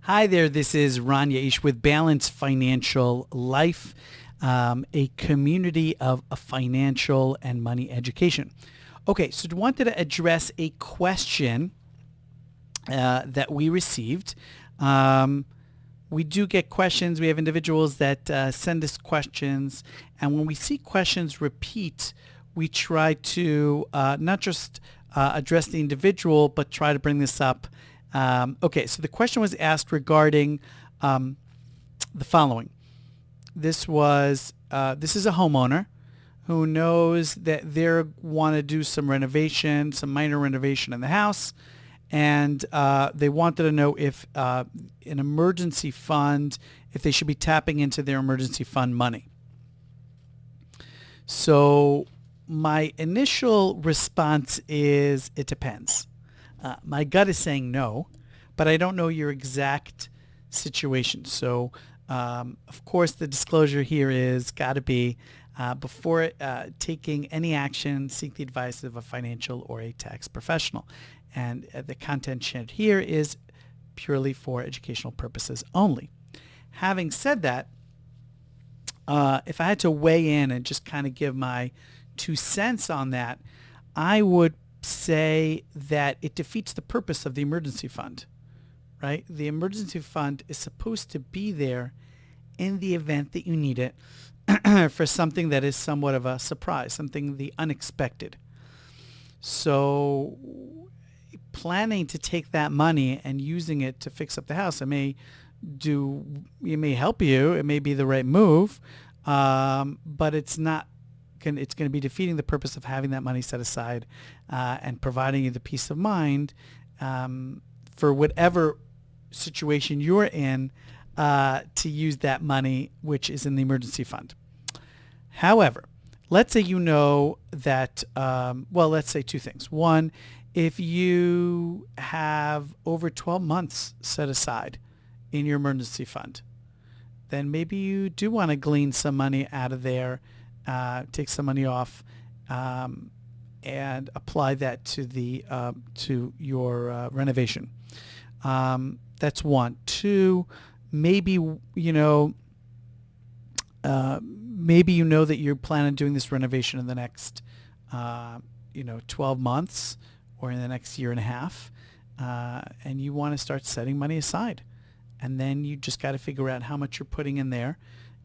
Hi there, this is Ron with Balanced Financial Life, a community of financial and money education. Okay, so I wanted to address a question that we received. Um, we do get questions. We have individuals that send us questions. And when we see questions repeat, we try to not just address the individual, but try to bring this up. Okay, so the question was asked regarding the following. This is a homeowner who knows that they want to do some renovation, some minor renovation in the house, and they wanted to know if an emergency fund, if they should be tapping into their emergency fund money. So my initial response is it depends. My gut is saying no, but I don't know your exact situation. So, of course, the disclosure here is got to be before taking any action, seek the advice of a financial or a tax professional. And the content shared here is purely for educational purposes only. Having said that, if I had to weigh in and just kind of give my 2 cents on that, I would say that it defeats the purpose of the emergency fund, right? The emergency fund is supposed to be there in the event that you need it for something that is somewhat of a surprise, something the unexpected. So planning to take that money and using it to fix up the house, it may help you. It may be the right move, but it's not. It's going to be defeating the purpose of having that money set aside and providing you the peace of mind for whatever situation you're in to use that money, which is in the emergency fund. However, let's say you know that, let's say two things. One, if you have over 12 months set aside in your emergency fund, then maybe you do want to glean some money out of there, take some money off, and apply that to your renovation. That's one. Two, maybe maybe you know that you're planning on doing this renovation in the next 12 months or in the next year and a half, and you want to start setting money aside. And then you just got to figure out how much you're putting in there,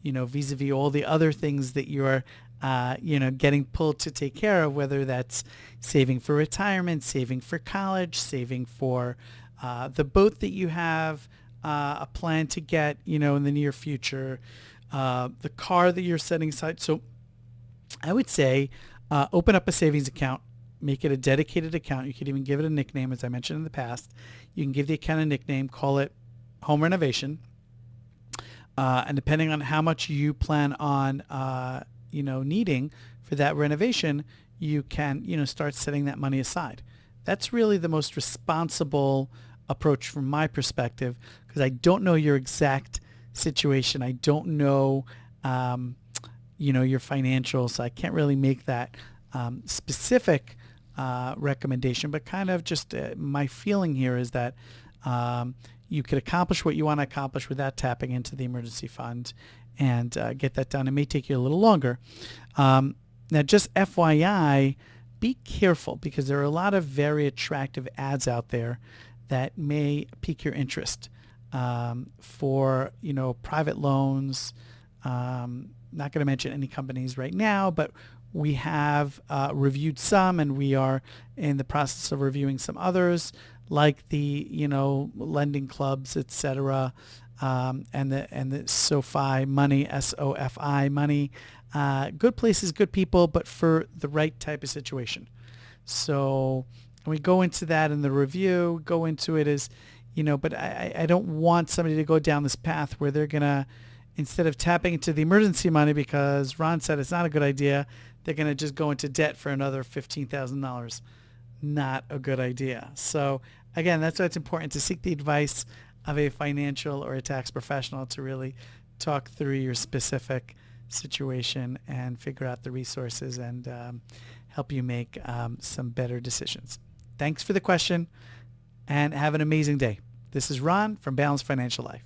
vis-a-vis all the other things that you're, getting pulled to take care of, whether that's saving for retirement, saving for college, saving for the boat that you have a plan to get, in the near future, the car that you're setting aside. So I would say open up a savings account, make it a dedicated account. You could even give it a nickname, as I mentioned in the past. You can give the account a nickname, call it home renovation. And depending on how much you plan on, needing for that renovation, you can, start setting that money aside. That's really the most responsible approach from my perspective, because I don't know your exact situation. I don't know, your financials. So I can't really make that specific recommendation, but kind of just my feeling here is that you could accomplish what you want to accomplish without tapping into the emergency fund and get that done. It may take you a little longer. Now, just FYI, be careful because there are a lot of very attractive ads out there that may pique your interest for, private loans. Not going to mention any companies right now, but we have reviewed some, and we are in the process of reviewing some others, like the lending clubs, etc., and the SoFi money, SOFI money. Good places, good people, but for the right type of situation. So we go into that in the review. Go into it as, but I don't want somebody to go down this path where they're gonna, instead of tapping into the emergency money because Ron said it's not a good idea, they're gonna just go into debt for another $15,000. Not a good idea. So again, that's why it's important to seek the advice of a financial or a tax professional to really talk through your specific situation and figure out the resources and help you make some better decisions. Thanks for the question and have an amazing day. This is Ron from Balanced Financial Life.